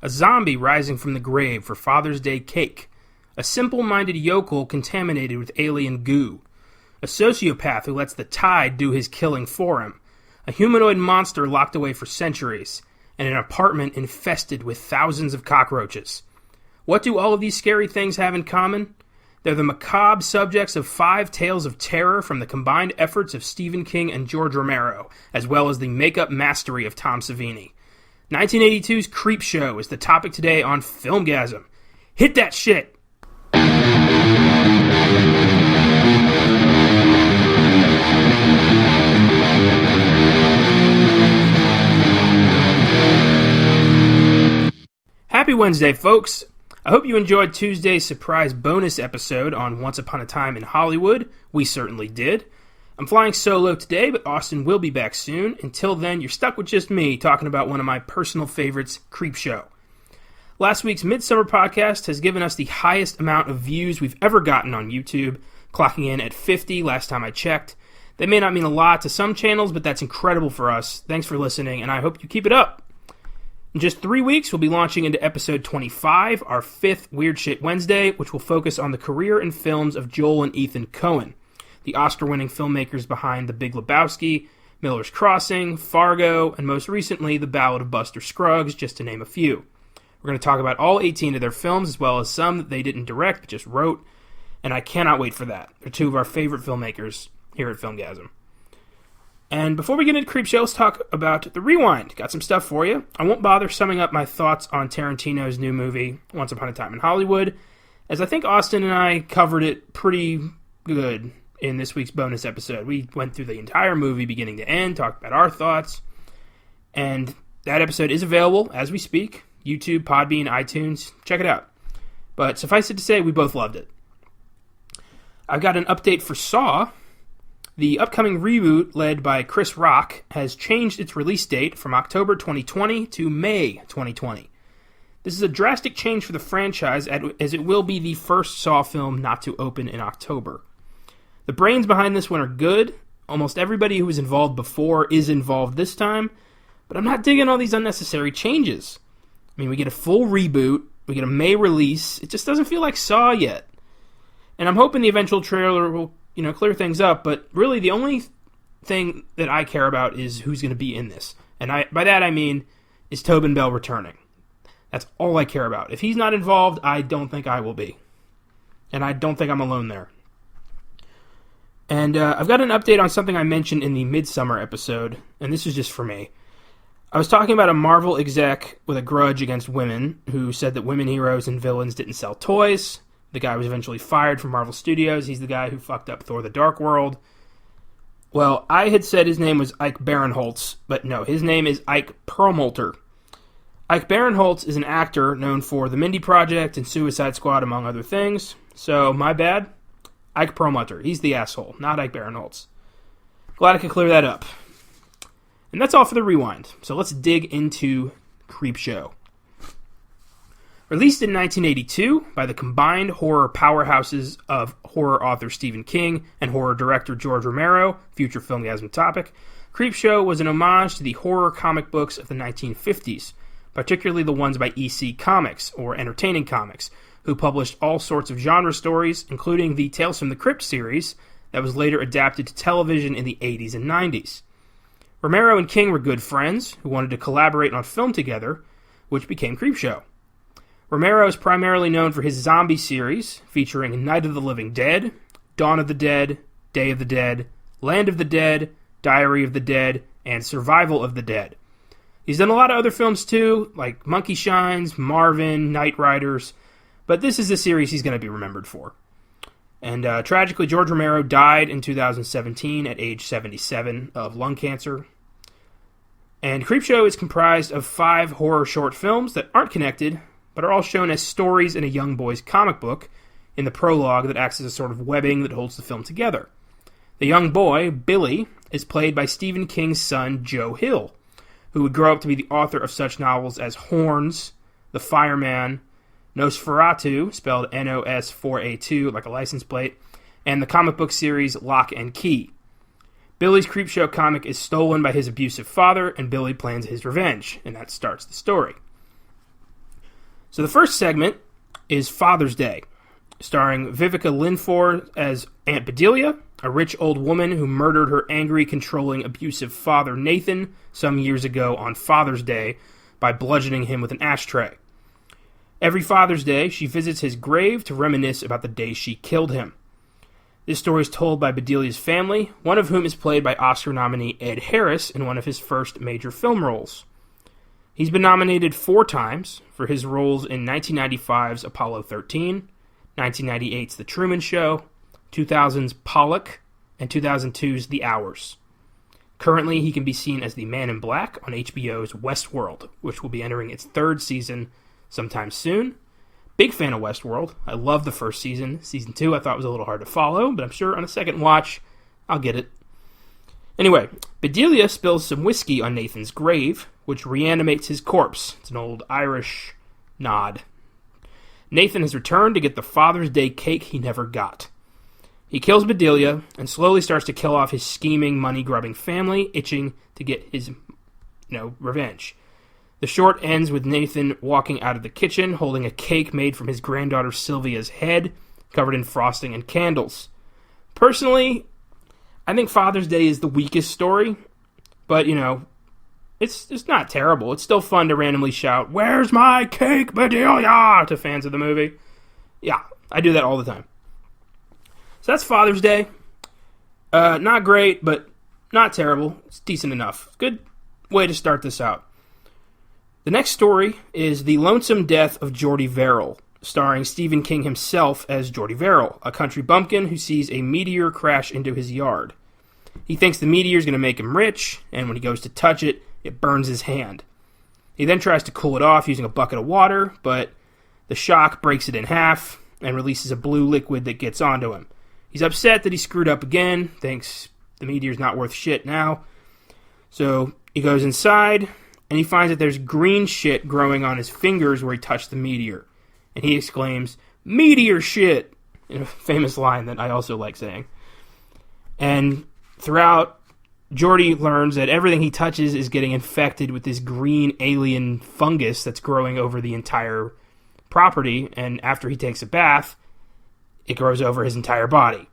a zombie rising from the grave for Father's Day cake, a simple-minded yokel contaminated with alien goo, a sociopath who lets the tide do his killing for him, a humanoid monster locked away for centuries, and an apartment infested with thousands of cockroaches. What do all of these scary things have in common? They're the macabre subjects of 5 tales of terror from the combined efforts of Stephen King and George Romero, as well as the makeup mastery of Tom Savini. 1982's Creepshow is the topic today on Filmgazm. Hit that shit! Happy Wednesday, folks! I hope you enjoyed Tuesday's surprise bonus episode on Once Upon a Time in Hollywood. We certainly did. I'm flying solo today, but Austin will be back soon. Until then, you're stuck with just me talking about one of my personal favorites, Creepshow. Last week's Midsummer podcast has given us the highest amount of views we've ever gotten on YouTube, clocking in at 50 last time I checked. That may not mean a lot to some channels, but that's incredible for us. Thanks for listening, and I hope you keep it up. In just 3 weeks, we'll be launching into episode 25, our 5th Weird Shit Wednesday, which will focus on the career and films of Joel and Ethan Coen, the Oscar-winning filmmakers behind The Big Lebowski, Miller's Crossing, Fargo, and most recently, The Ballad of Buster Scruggs, just to name a few. We're going to talk about all 18 of their films, as well as some that they didn't direct, but just wrote, and I cannot wait for that. They're 2 of our favorite filmmakers here at Filmgazm. And before we get into Creepshow, let's talk about The Rewind. Got some stuff for you. I won't bother summing up my thoughts on Tarantino's new movie, Once Upon a Time in Hollywood, as I think Austin and I covered it pretty good in this week's bonus episode. We went through the entire movie beginning to end, talked about our thoughts, and that episode is available as we speak. YouTube, Podbean, iTunes, check it out. But suffice it to say, we both loved it. I've got an update for Saw. The upcoming reboot, led by Chris Rock, has changed its release date from October 2020 to May 2020. This is a drastic change for the franchise, as it will be the first Saw film not to open in October. The brains behind this one are good. Almost everybody who was involved before is involved this time, but I'm not digging all these unnecessary changes. I mean, we get a full reboot, we get a May release, it just doesn't feel like Saw yet. And I'm hoping the eventual trailer will clear things up, but really the only thing that I care about is who's going to be in this. And by that I mean, is Tobin Bell returning? That's all I care about. If he's not involved, I don't think I will be. And I don't think I'm alone there. And I've got an update on something I mentioned in the Midsummer episode, and this is just for me. I was talking about a Marvel exec with a grudge against women who said that women heroes and villains didn't sell toys. The guy was eventually fired from Marvel Studios. He's the guy who fucked up Thor: The Dark World. Well, I had said his name was Ike Barinholtz, but no, his name is Ike Perlmutter. Ike Barinholtz is an actor known for The Mindy Project and Suicide Squad, among other things. So, my bad. Ike Perlmutter. He's the asshole, not Ike Barinholtz. Glad I could clear that up. And that's all for the rewind. So let's dig into Creepshow. Released in 1982 by the combined horror powerhouses of horror author Stephen King and horror director George Romero, future Filmgazm topic, Creepshow was an homage to the horror comic books of the 1950s, particularly the ones by EC Comics, or Entertaining Comics, who published all sorts of genre stories, including the Tales from the Crypt series that was later adapted to television in the 80s and 90s. Romero and King were good friends who wanted to collaborate on film together, which became Creepshow. Romero is primarily known for his zombie series, featuring Night of the Living Dead, Dawn of the Dead, Day of the Dead, Land of the Dead, Diary of the Dead, and Survival of the Dead. He's done a lot of other films too, like Monkey Shines, Marvin, Night Riders, but this is the series he's going to be remembered for. And tragically, George Romero died in 2017 at age 77 of lung cancer. And Creepshow is comprised of 5 horror short films that aren't connected, but are all shown as stories in a young boy's comic book in the prologue that acts as a sort of webbing that holds the film together. The young boy, Billy, is played by Stephen King's son, Joe Hill, who would grow up to be the author of such novels as Horns, The Fireman, Nosferatu, spelled Nos4A2 like a license plate, and the comic book series Lock and Key. Billy's Creepshow comic is stolen by his abusive father, and Billy plans his revenge, and that starts the story. So the first segment is Father's Day, starring Vivica Linford as Aunt Bedelia, a rich old woman who murdered her angry, controlling, abusive father Nathan some years ago on Father's Day by bludgeoning him with an ashtray. Every Father's Day, she visits his grave to reminisce about the day she killed him. This story is told by Bedelia's family, one of whom is played by Oscar nominee Ed Harris in one of his first major film roles. He's been nominated 4 times for his roles in 1995's Apollo 13, 1998's The Truman Show, 2000's Pollock, and 2002's The Hours. Currently, he can be seen as the Man in Black on HBO's Westworld, which will be entering its 3rd season sometime soon. Big fan of Westworld. I love the first season. Season 2 I thought was a little hard to follow, but I'm sure on a second watch, I'll get it. Anyway, Bedelia spills some whiskey on Nathan's grave, which reanimates his corpse. It's an old Irish nod. Nathan has returned to get the Father's Day cake he never got. He kills Bedelia and slowly starts to kill off his scheming, money-grubbing family, itching to get his, revenge. The short ends with Nathan walking out of the kitchen, holding a cake made from his granddaughter Sylvia's head, covered in frosting and candles. Personally, I think Father's Day is the weakest story, but, it's not terrible. It's still fun to randomly shout, "Where's my cake, Bedelia?" to fans of the movie. Yeah, I do that all the time. So that's Father's Day. Not great, but not terrible. It's decent enough. Good way to start this out. The next story is The Lonesome Death of Jordy Verrill, starring Stephen King himself as Jordy Verrill, a country bumpkin who sees a meteor crash into his yard. He thinks the meteor is going to make him rich, and when he goes to touch it, it burns his hand. He then tries to cool it off using a bucket of water, but the shock breaks it in half and releases a blue liquid that gets onto him. He's upset that he screwed up again, thinks the meteor's not worth shit now. So he goes inside, and he finds that there's green shit growing on his fingers where he touched the meteor. And he exclaims, "Meteor shit!" in a famous line that I also like saying. And throughout, Jordy learns that everything he touches is getting infected with this green alien fungus that's growing over the entire property, and after he takes a bath, it grows over his entire body,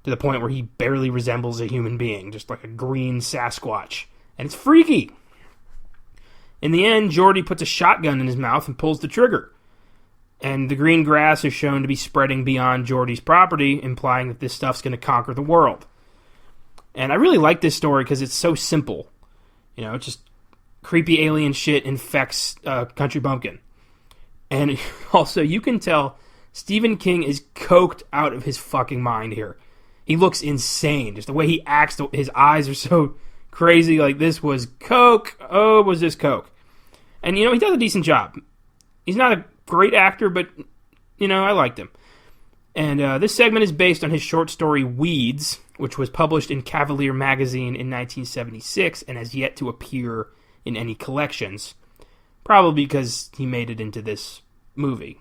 to the point where he barely resembles a human being, just like a green Sasquatch. And it's freaky! In the end, Jordy puts a shotgun in his mouth and pulls the trigger. And the green grass is shown to be spreading beyond Jordy's property, implying that this stuff's going to conquer the world. And I really like this story because it's so simple. It's just creepy alien shit infects country bumpkin. And also, you can tell Stephen King is coked out of his fucking mind here. He looks insane. Just the way he acts, his eyes are so crazy. Like, this was coke. Oh, was this coke? And, he does a decent job. He's not a great actor, but, I liked him. And this segment is based on his short story Weeds, which was published in Cavalier magazine in 1976 and has yet to appear in any collections. Probably because he made it into this movie.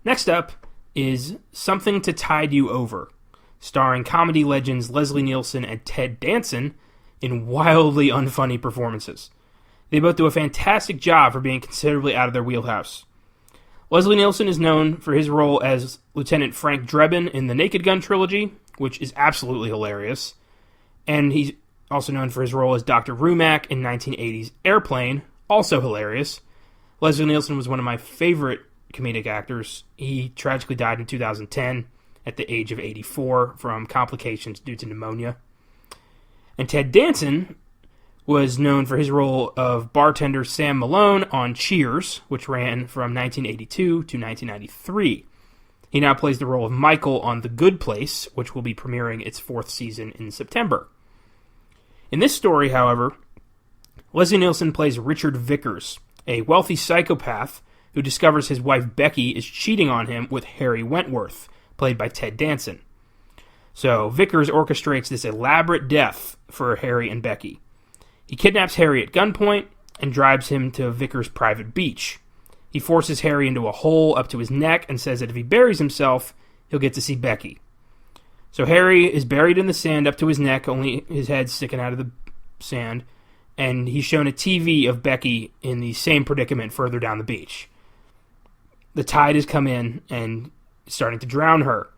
Next up is Something to Tide You Over, starring comedy legends Leslie Nielsen and Ted Danson in wildly unfunny performances. They both do a fantastic job for being considerably out of their wheelhouse. Leslie Nielsen is known for his role as Lieutenant Frank Drebin in the Naked Gun trilogy, which is absolutely hilarious. And he's also known for his role as Dr. Rumack in 1980's Airplane, also hilarious. Leslie Nielsen was one of my favorite comedic actors. He tragically died in 2010 at the age of 84 from complications due to pneumonia. And Ted Danson was known for his role of bartender Sam Malone on Cheers, which ran from 1982 to 1993. He now plays the role of Michael on The Good Place, which will be premiering its 4th season in September. In this story, however, Leslie Nielsen plays Richard Vickers, a wealthy psychopath who discovers his wife Becky is cheating on him with Harry Wentworth, played by Ted Danson. So Vickers orchestrates this elaborate death for Harry and Becky. He kidnaps Harry at gunpoint and drives him to Vickers' private beach. He forces Harry into a hole up to his neck and says that if he buries himself, he'll get to see Becky. So Harry is buried in the sand up to his neck, only his head sticking out of the sand, and he's shown a TV of Becky in the same predicament further down the beach. the tide has come in and starting to drown her.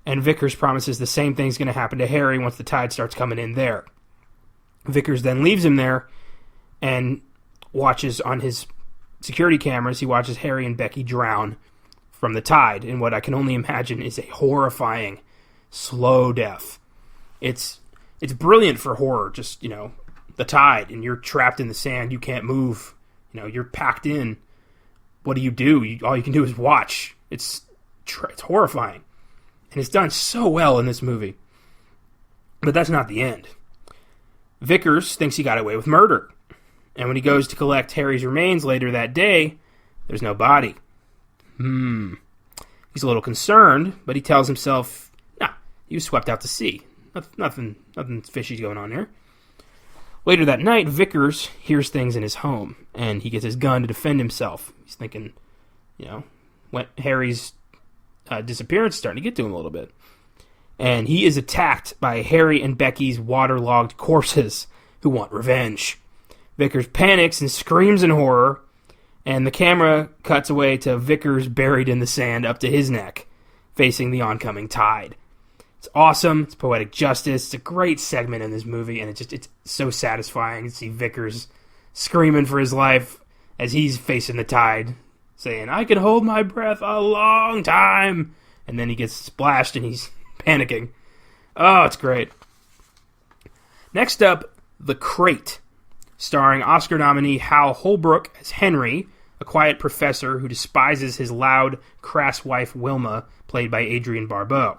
And Vickers promises the same thing's going to happen to Harry once the tide starts coming in there. Vickers then leaves him there and watches on his security cameras, he watches Harry and Becky drown from the tide in what I can only imagine is a horrifying, slow death. It's brilliant for horror, just, the tide, and you're trapped in the sand, you can't move, you're packed in. What do? All you can do is watch. It's horrifying. And it's done so well in this movie. But that's not the end. Vickers thinks he got away with murder. And when he goes to collect Harry's remains later that day, there's no body. He's a little concerned, but he tells himself, he was swept out to sea. Nothing fishy going on here. Later that night, Vickers hears things in his home, and he gets his gun to defend himself. He's thinking, when Harry's disappearance is starting to get to him a little bit. And he is attacked by Harry and Becky's waterlogged corpses who want revenge. Vickers panics and screams in horror, and the camera cuts away to Vickers buried in the sand up to his neck, facing the oncoming tide. It's awesome. It's poetic justice. It's a great segment in this movie, and it's so satisfying to see Vickers screaming for his life as he's facing the tide, saying, "I can hold my breath a long time," and then he gets splashed and he's panicking. Oh, it's great. Next up, The Crate, starring Oscar nominee Hal Holbrook as Henry, a quiet professor who despises his loud, crass wife Wilma, played by Adrienne Barbeau.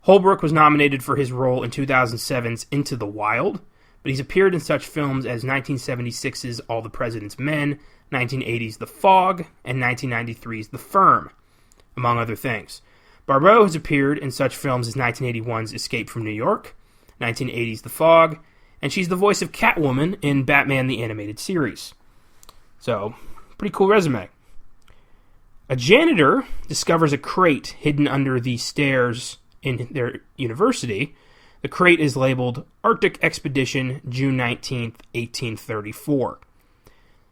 Holbrook was nominated for his role in 2007's Into the Wild, but he's appeared in such films as 1976's All the President's Men, 1980's The Fog, and 1993's The Firm, among other things. Barbeau has appeared in such films as 1981's Escape from New York, 1980's The Fog, and she's the voice of Catwoman in Batman the Animated Series. So, pretty cool resume. A janitor discovers a crate hidden under the stairs in their university. The crate is labeled Arctic Expedition, June 19th, 1834.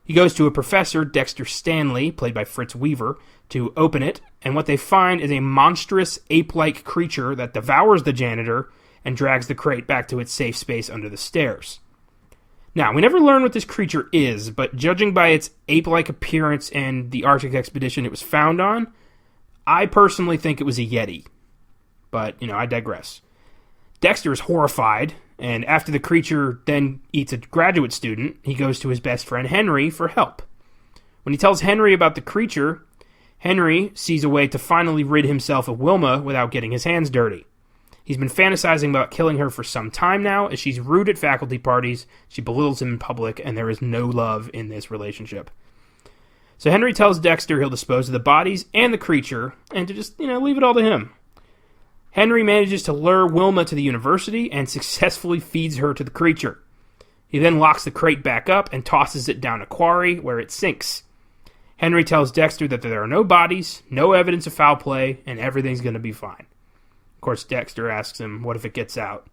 He goes to a professor, Dexter Stanley, played by Fritz Weaver, to open it, and what they find is a monstrous ape-like creature that devours the janitor and drags the crate back to its safe space under the stairs. Now, we never learn what this creature is, but judging by its ape-like appearance and the Arctic expedition it was found on, I personally think it was a Yeti. But, I digress. Dexter is horrified, and after the creature then eats a graduate student, he goes to his best friend Henry for help. When he tells Henry about the creature, Henry sees a way to finally rid himself of Wilma without getting his hands dirty. He's been fantasizing about killing her for some time now, as she's rude at faculty parties, she belittles him in public, and there is no love in this relationship. So Henry tells Dexter he'll dispose of the bodies and the creature, and to just, leave it all to him. Henry manages to lure Wilma to the university and successfully feeds her to the creature. He then locks the crate back up and tosses it down a quarry where it sinks. Henry tells Dexter that there are no bodies, no evidence of foul play, and everything's going to be fine. Of course, Dexter asks him, what if it gets out?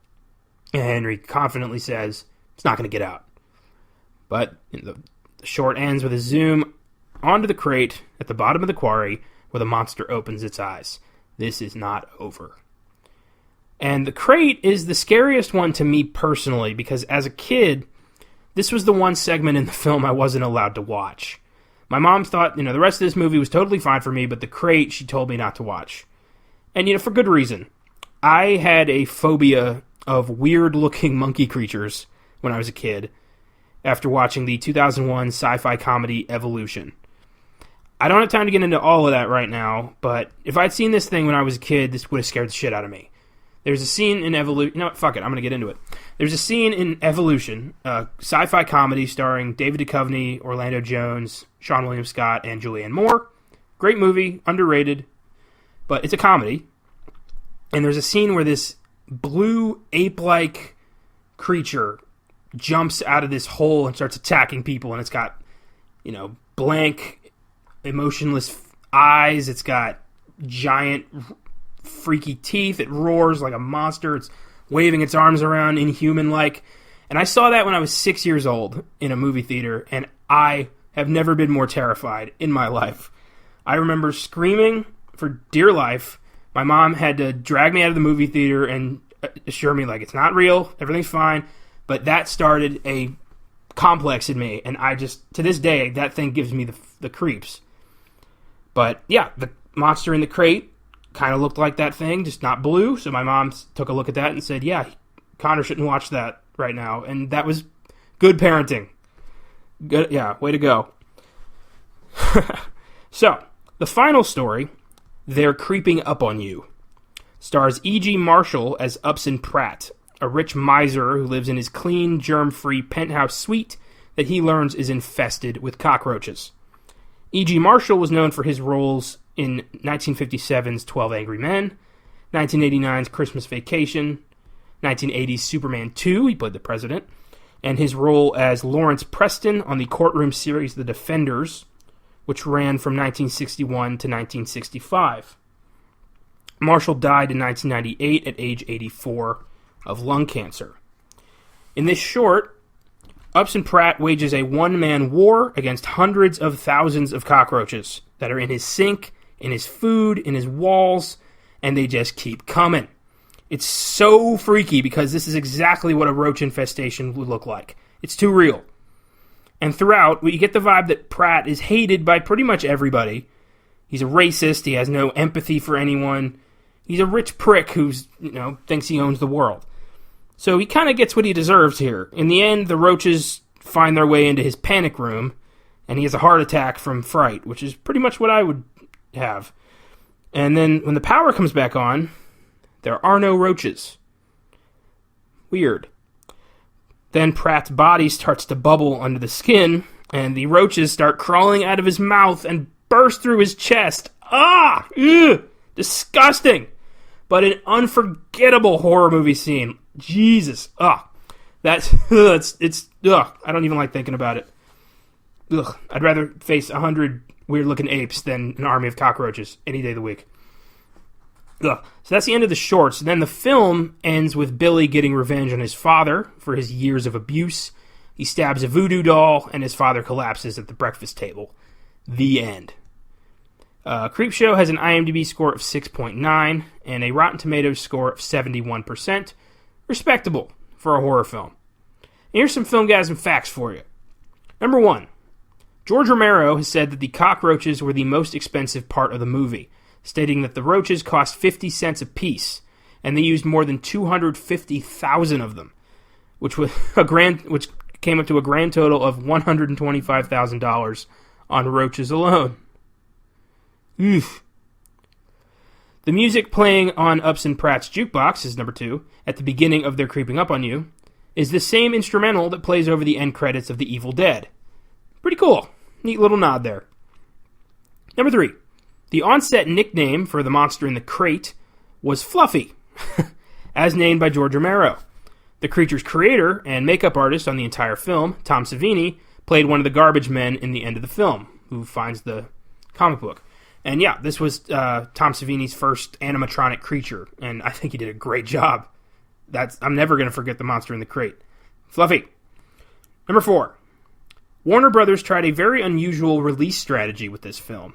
And Henry confidently says, it's not going to get out. But the short ends with a zoom onto the crate at the bottom of the quarry where the monster opens its eyes. This is not over. And the crate is the scariest one to me personally, because as a kid, this was the one segment in the film I wasn't allowed to watch. My mom thought, the rest of this movie was totally fine for me, but the crate she told me not to watch. And, for good reason. I had a phobia of weird-looking monkey creatures when I was a kid, after watching the 2001 sci-fi comedy Evolution. I don't have time to get into all of that right now, but if I'd seen this thing when I was a kid, this would have scared the shit out of me. There's a scene in Evolution... No, fuck it, I'm going to get into it. There's a scene in Evolution, a sci-fi comedy starring David Duchovny, Orlando Jones, Seann William Scott, and Julianne Moore. Great movie, underrated, but it's a comedy. And there's a scene where this blue ape-like creature jumps out of this hole and starts attacking people, and it's got, blank, emotionless eyes. It's got giant, freaky teeth. It roars like a monster. It's waving its arms around inhuman-like. And I saw that when I was 6 years old in a movie theater, and I have never been more terrified in my life. I remember screaming for dear life. My mom had to drag me out of the movie theater and assure me, like, it's not real, everything's fine. But that started a complex in me, and I just, to this day, that thing gives me the creeps. But yeah, the monster in the crate kind of looked like that thing, just not blue. So my mom took a look at that and said, yeah, Connor shouldn't watch that right now. And that was good parenting. Good, yeah, way to go. So, the final story, They're Creeping Up on You, stars E.G. Marshall as Upson Pratt, a rich miser who lives in his clean, germ-free penthouse suite that he learns is infested with cockroaches. E.G. Marshall was known for his roles in 1957's 12 Angry Men, 1989's Christmas Vacation, 1980's Superman 2, he played the president, and his role as Lawrence Preston on the courtroom series The Defenders, which ran from 1961 to 1965. Marshall died in 1998 at age 84 of lung cancer. In this short, Upson Pratt wages a one-man war against hundreds of thousands of cockroaches that are in his sink, in his food, in his walls, and they just keep coming. It's so freaky because this is exactly what a roach infestation would look like. It's too real. And throughout, we get the vibe that Pratt is hated by pretty much everybody. He's a racist, he has no empathy for anyone. He's a rich prick who's, thinks he owns the world. So he kind of gets what he deserves here. In the end, the roaches find their way into his panic room, and he has a heart attack from fright, which is pretty much what I would have. And then when the power comes back on, there are no roaches. Weird. Then Pratt's body starts to bubble under the skin, and the roaches start crawling out of his mouth and burst through his chest. Ah! Ugh! Disgusting! But an unforgettable horror movie scene. Jesus. Ugh. It's ugh. I don't even like thinking about it. Ugh. I'd rather face 100 weird-looking apes than an army of cockroaches any day of the week. Ugh. So that's the end of the shorts. Then the film ends with Billy getting revenge on his father for his years of abuse. He stabs a voodoo doll, and his father collapses at the breakfast table. The end. Creepshow has an IMDb score of 6.9 and a Rotten Tomatoes score of 71%. Respectable for a horror film. And here's some Filmgazm facts for you. Number 1. George Romero has said that the cockroaches were the most expensive part of the movie, stating that the roaches cost 50 cents a piece, and they used more than 250,000 of them, which came up to a grand total of $125,000 on roaches alone. Oof. The music playing on Upson Pratt's jukebox is number 2, at the beginning of They're Creeping Up on You, is the same instrumental that plays over the end credits of The Evil Dead. Pretty cool. Neat little nod there. Number 3. The on-set nickname for the monster in the crate was Fluffy, as named by George Romero. The creature's creator and makeup artist on the entire film, Tom Savini, played one of the garbage men in the end of the film, who finds the comic book. And yeah, this was Tom Savini's first animatronic creature, and I think he did a great job. I'm never going to forget the monster in the crate. Fluffy. Number 4. Warner Brothers tried a very unusual release strategy with this film.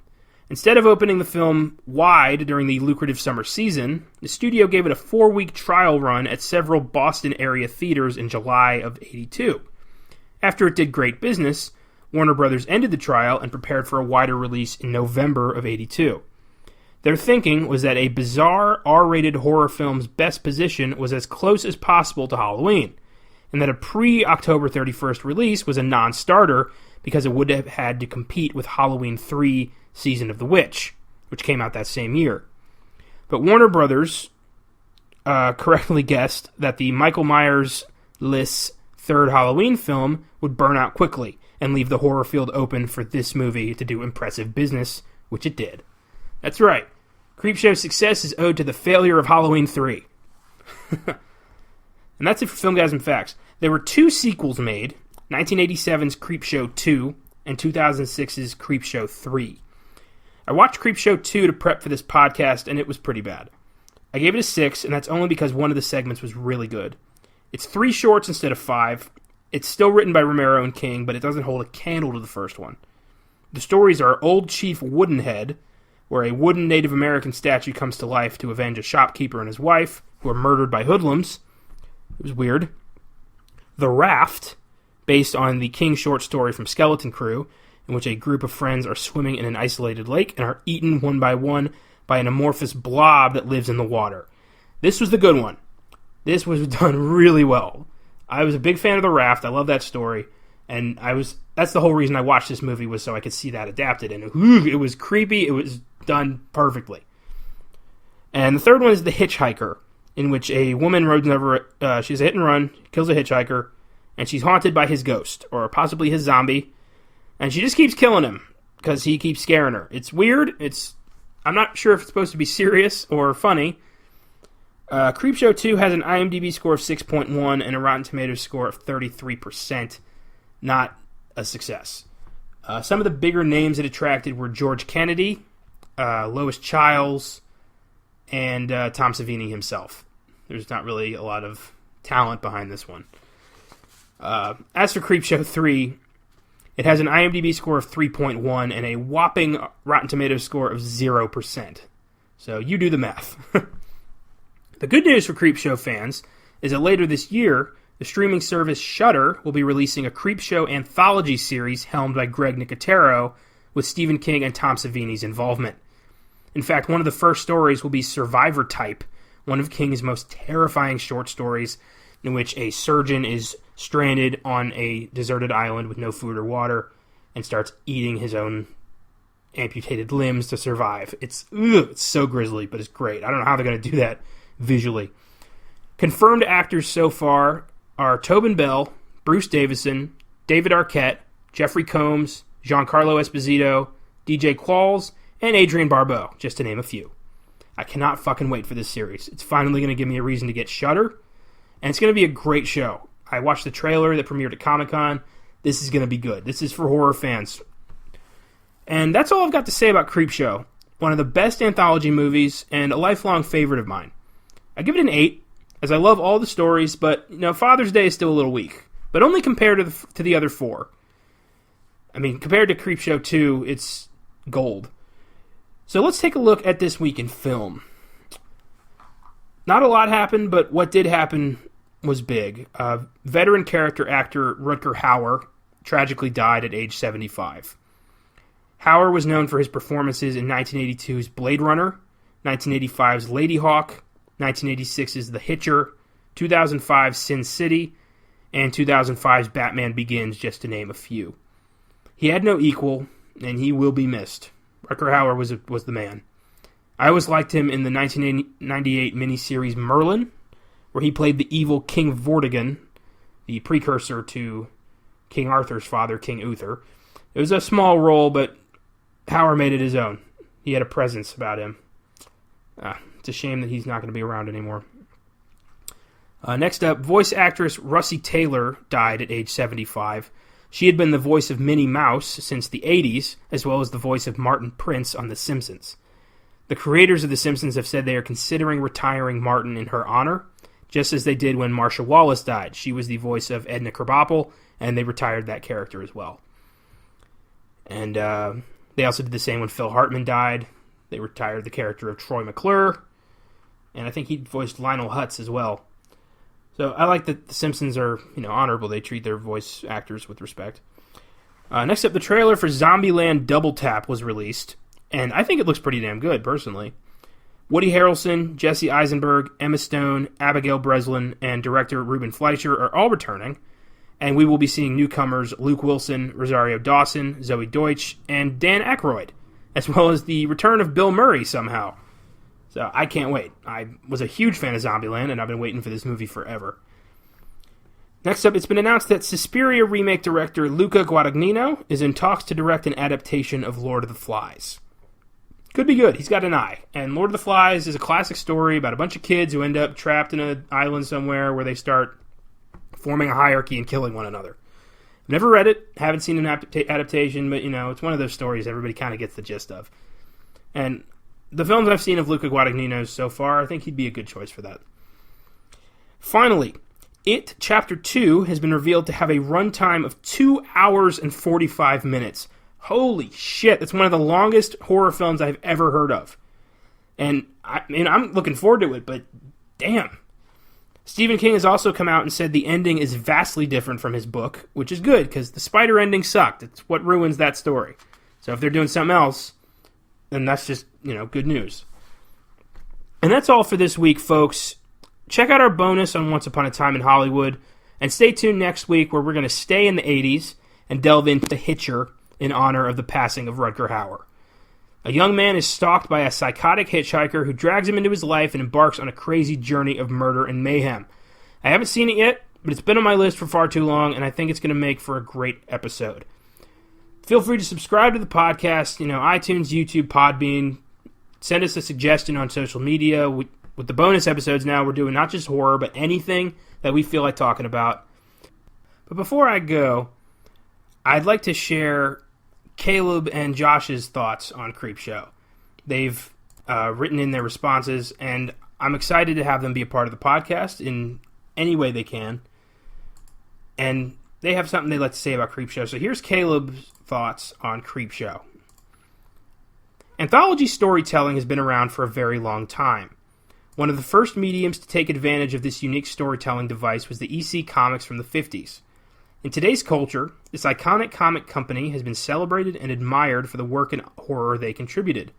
Instead of opening the film wide during the lucrative summer season, the studio gave it a 4-week trial run at several Boston area theaters in July of '82. After it did great business, Warner Brothers ended the trial and prepared for a wider release in November of '82. Their thinking was that a bizarre R-rated horror film's best position was as close as possible to Halloween, and that a pre-October 31st release was a non-starter because it would have had to compete with Halloween 3 Season of the Witch, which came out that same year. But Warner Brothers correctly guessed that the Michael Myers-less third Halloween film would burn out quickly and leave the horror field open for this movie to do impressive business, which it did. That's right. Creepshow's success is owed to the failure of Halloween 3. And that's it for Filmgazm Facts. There were 2 sequels made, 1987's Creepshow 2 and 2006's Creepshow 3. I watched Creepshow 2 to prep for this podcast, and it was pretty bad. I gave it a 6, and that's only because one of the segments was really good. It's 3 shorts instead of 5. It's still written by Romero and King, but it doesn't hold a candle to the first one. The stories are Old Chief Woodenhead, where a wooden Native American statue comes to life to avenge a shopkeeper and his wife, who are murdered by hoodlums. It was weird. The Raft, based on the King short story from Skeleton Crew, in which a group of friends are swimming in an isolated lake and are eaten one by one by an amorphous blob that lives in the water. This was the good one. This was done really well. I was a big fan of The Raft. I love that story. And that's the whole reason I watched this movie, was so I could see that adapted. And it was creepy. It was done perfectly. And the third one is The Hitchhiker, in which a woman rides over, she's a hit and run, kills a hitchhiker, and she's haunted by his ghost, or possibly his zombie. And she just keeps killing him, because he keeps scaring her. It's weird. I'm not sure if it's supposed to be serious or funny. Creepshow 2 has an IMDb score of 6.1 and a Rotten Tomatoes score of 33%. Not a success. Some of the bigger names it attracted were George Kennedy, Lois Chiles, and Tom Savini himself. There's not really a lot of talent behind this one. As for Creepshow 3, it has an IMDb score of 3.1 and a whopping Rotten Tomatoes score of 0%. So you do the math. The good news for Creepshow fans is that later this year, the streaming service Shudder will be releasing a Creepshow anthology series helmed by Greg Nicotero, with Stephen King and Tom Savini's involvement. In fact, one of the first stories will be Survivor Type, one of King's most terrifying short stories, in which a surgeon is stranded on a deserted island with no food or water and starts eating his own amputated limbs to survive. It's so grisly, but it's great. I don't know how they're going to do that visually. Confirmed actors so far are Tobin Bell, Bruce Davison, David Arquette, Jeffrey Combs, Giancarlo Esposito, DJ Qualls, and Adrienne Barbeau, just to name a few. I cannot fucking wait for this series. It's finally going to give me a reason to get Shudder, and it's going to be a great show. I watched the trailer that premiered at Comic-Con. This is going to be good. This is for horror fans. And that's all I've got to say about Creepshow. One of the best anthology movies, and a lifelong favorite of mine. I give it an 8, as I love all the stories, but Father's Day is still a little weak. But only compared to the other 4. I mean, compared to Creepshow 2, it's gold. So let's take a look at this week in film. Not a lot happened, but what did happen was big. Veteran character actor Rutger Hauer tragically died at age 75. Hauer was known for his performances in 1982's Blade Runner, 1985's Lady Hawk, 1986's The Hitcher, 2005's Sin City, and 2005's Batman Begins, just to name a few. He had no equal, and he will be missed. Rutger Hauer was the man. I always liked him in the 1998 miniseries Merlin, where he played the evil King Vortigern, the precursor to King Arthur's father, King Uther. It was a small role, but Hauer made it his own. He had a presence about him. It's a shame that he's not going to be around anymore. Next up, voice actress Russi Taylor died at age 75. She had been the voice of Minnie Mouse since the 80s, as well as the voice of Martin Prince on The Simpsons. The creators of The Simpsons have said they are considering retiring Martin in her honor, just as they did when Marsha Wallace died. She was the voice of Edna Krabappel, and they retired that character as well. And they also did the same when Phil Hartman died. They retired the character of Troy McClure, and I think he voiced Lionel Hutz as well. So I like that The Simpsons are, honorable. They treat their voice actors with respect. Next up, the trailer for Zombieland Double Tap was released, and I think it looks pretty damn good, personally. Woody Harrelson, Jesse Eisenberg, Emma Stone, Abigail Breslin, and director Ruben Fleischer are all returning, and we will be seeing newcomers Luke Wilson, Rosario Dawson, Zoe Deutsch, and Dan Aykroyd, as well as the return of Bill Murray somehow. So I can't wait. I was a huge fan of Zombieland, and I've been waiting for this movie forever. Next up, it's been announced that Suspiria remake director Luca Guadagnino is in talks to direct an adaptation of Lord of the Flies. Could be good. He's got an eye. And Lord of the Flies is a classic story about a bunch of kids who end up trapped in an island somewhere where they start forming a hierarchy and killing one another. I've never read it, haven't seen an adaptation, but, it's one of those stories everybody kind of gets the gist of. And the films I've seen of Luca Guadagnino's so far, I think he'd be a good choice for that. Finally, It Chapter 2 has been revealed to have a runtime of 2 hours and 45 minutes. Holy shit, that's one of the longest horror films I've ever heard of. And I'm looking forward to it, but damn. Stephen King has also come out and said the ending is vastly different from his book, which is good, because the spider ending sucked. It's what ruins that story. So if they're doing something else, then that's just, good news. And that's all for this week, folks. Check out our bonus on Once Upon a Time in Hollywood, and stay tuned next week where we're going to stay in the 80s and delve into Hitcher in honor of the passing of Rutger Hauer. A young man is stalked by a psychotic hitchhiker who drags him into his life and embarks on a crazy journey of murder and mayhem. I haven't seen it yet, but it's been on my list for far too long, and I think it's going to make for a great episode. Feel free to subscribe to the podcast, iTunes, YouTube, Podbean. Send us a suggestion on social media. With the bonus episodes now, we're doing not just horror, but anything that we feel like talking about. But before I go, I'd like to share Caleb and Josh's thoughts on Creepshow. They've written in their responses, and I'm excited to have them be a part of the podcast in any way they can. And they have something they'd like to say about Creepshow. So here's Caleb's thoughts on Creepshow. Anthology storytelling has been around for a very long time. One of the first mediums to take advantage of this unique storytelling device was the EC Comics from the 50s. In today's culture, this iconic comic company has been celebrated and admired for the work in horror they contributed.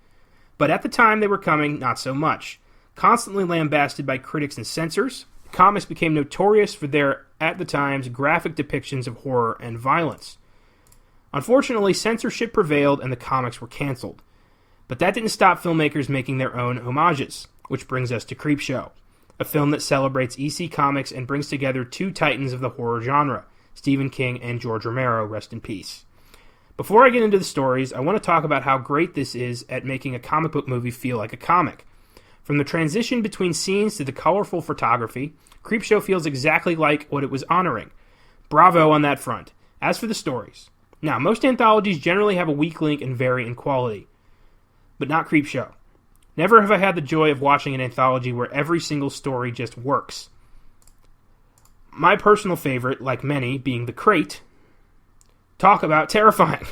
But at the time they were coming, not so much. Constantly lambasted by critics and censors, comics became notorious for their, at the times, graphic depictions of horror and violence. Unfortunately, censorship prevailed and the comics were canceled. But that didn't stop filmmakers making their own homages, which brings us to Creepshow, a film that celebrates EC Comics and brings together two titans of the horror genre, Stephen King and George Romero, rest in peace. Before I get into the stories, I want to talk about how great this is at making a comic book movie feel like a comic. From the transition between scenes to the colorful photography, Creepshow feels exactly like what it was honoring. Bravo on that front. As for the stories. Now, most anthologies generally have a weak link and vary in quality. But not Creepshow. Never have I had the joy of watching an anthology where every single story just works. My personal favorite, like many, being The Crate. Talk about terrifying.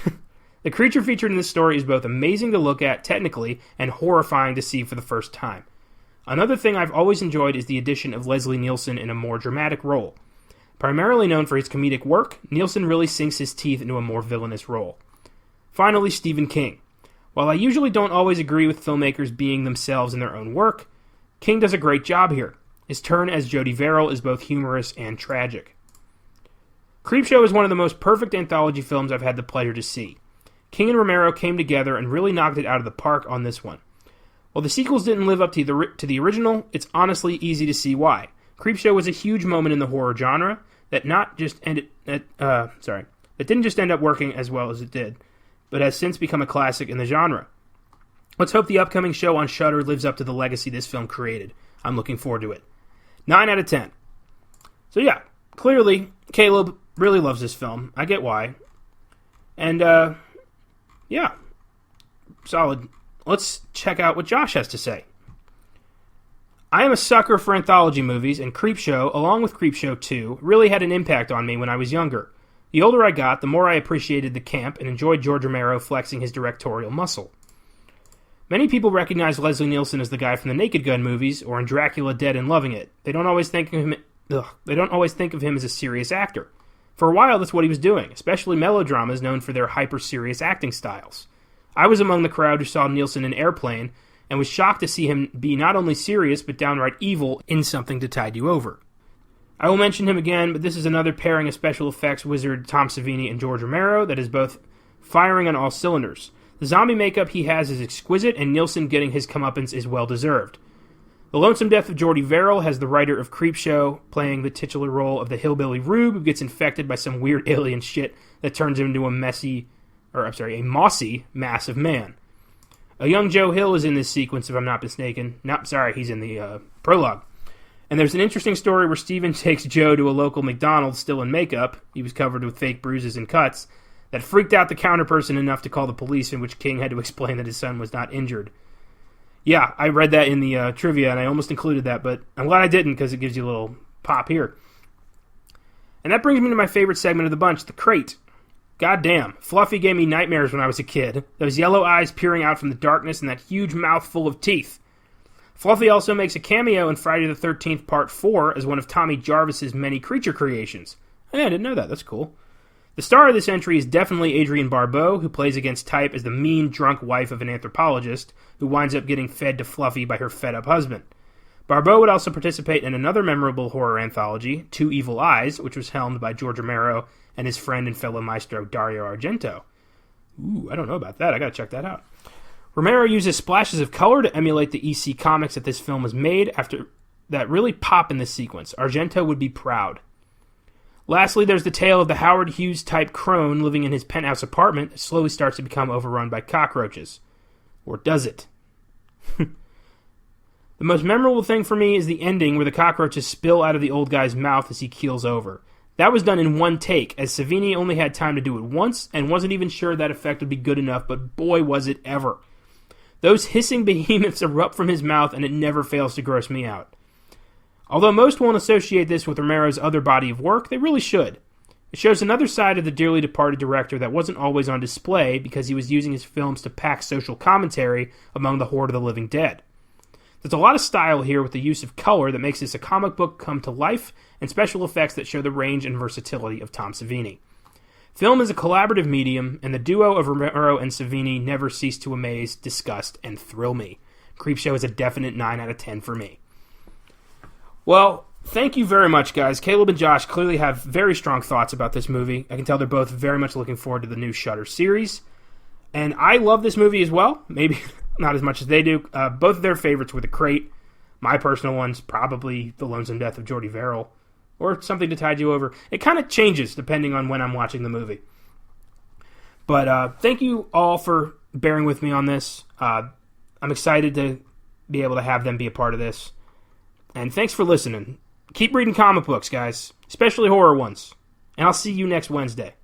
The creature featured in this story is both amazing to look at technically and horrifying to see for the first time. Another thing I've always enjoyed is the addition of Leslie Nielsen in a more dramatic role. Primarily known for his comedic work, Nielsen really sinks his teeth into a more villainous role. Finally, Stephen King. While I usually don't always agree with filmmakers being themselves in their own work, King does a great job here. His turn as Jody Verrill is both humorous and tragic. Creepshow is one of the most perfect anthology films I've had the pleasure to see. King and Romero came together and really knocked it out of the park on this one. While the sequels didn't live up to the original, it's honestly easy to see why. Creepshow was a huge moment in the horror genre that didn't just end up working as well as it did, but has since become a classic in the genre. Let's hope the upcoming show on Shudder lives up to the legacy this film created. I'm looking forward to it. 9 out of 10. So yeah, clearly, Caleb really loves this film. I get why. And, yeah, solid. Let's check out what Josh has to say. I am a sucker for anthology movies, and Creepshow, along with Creepshow 2, really had an impact on me when I was younger. The older I got, the more I appreciated the camp and enjoyed George Romero flexing his directorial muscle. Many people recognize Leslie Nielsen as the guy from the Naked Gun movies or in Dracula Dead and Loving It. They don't always think of him as a serious actor. For a while, that's what he was doing, especially melodramas known for their hyper-serious acting styles. I was among the crowd who saw Nielsen in Airplane and was shocked to see him be not only serious but downright evil in Something to Tide You Over. I will mention him again, but this is another pairing of special effects wizard Tom Savini and George Romero that is both firing on all cylinders. The zombie makeup he has is exquisite, and Nielsen getting his comeuppance is well-deserved. The Lonesome Death of Jody Verrill has the writer of Creepshow playing the titular role of the hillbilly rube who gets infected by some weird alien shit that turns him into a mossy mass of man. A young Joe Hill is in this sequence, if I'm not mistaken. He's in the prologue. And there's an interesting story where Steven takes Joe to a local McDonald's still in makeup. He was covered with fake bruises and cuts. That freaked out the counterperson enough to call the police, in which King had to explain that his son was not injured. Yeah, I read that in the trivia, and I almost included that, but I'm glad I didn't because it gives you a little pop here. And that brings me to my favorite segment of the bunch, The Crate. Goddamn, Fluffy gave me nightmares when I was a kid. Those yellow eyes peering out from the darkness and that huge mouth full of teeth. Fluffy also makes a cameo in Friday the 13th Part 4 as one of Tommy Jarvis's many creature creations. Yeah, I didn't know that. That's cool. The star of this entry is definitely Adrienne Barbeau, who plays against type as the mean, drunk wife of an anthropologist who winds up getting fed to Fluffy by her fed-up husband. Barbeau would also participate in another memorable horror anthology, Two Evil Eyes, which was helmed by George Romero and his friend and fellow maestro Dario Argento. Ooh, I don't know about that. I gotta check that out. Romero uses splashes of color to emulate the EC comics that this film was made after that really pop in this sequence. Argento would be proud. Lastly, there's the tale of the Howard Hughes-type crone living in his penthouse apartment that slowly starts to become overrun by cockroaches. Or does it? The most memorable thing for me is the ending where the cockroaches spill out of the old guy's mouth as he keels over. That was done in one take, as Savini only had time to do it once and wasn't even sure that effect would be good enough, but boy was it ever. Those hissing behemoths erupt from his mouth and it never fails to gross me out. Although most won't associate this with Romero's other body of work, they really should. It shows another side of the dearly departed director that wasn't always on display because he was using his films to pack social commentary among the horde of the living dead. There's a lot of style here with the use of color that makes this a comic book come to life and special effects that show the range and versatility of Tom Savini. Film is a collaborative medium, and the duo of Romero and Savini never cease to amaze, disgust, and thrill me. Creepshow is a definite 9 out of 10 for me. Well, thank you very much, guys. Caleb and Josh clearly have very strong thoughts about this movie. I can tell they're both very much looking forward to the new Shudder series. And I love this movie as well. Maybe not as much as they do. Both of their favorites were The Crate. My personal one's probably The Lonesome Death of Jordy Verrill. Or Something to Tide You Over. It kind of changes depending on when I'm watching the movie. But thank you all for bearing with me on this. I'm excited to be able to have them be a part of this. And thanks for listening. Keep reading comic books, guys. Especially horror ones. And I'll see you next Wednesday.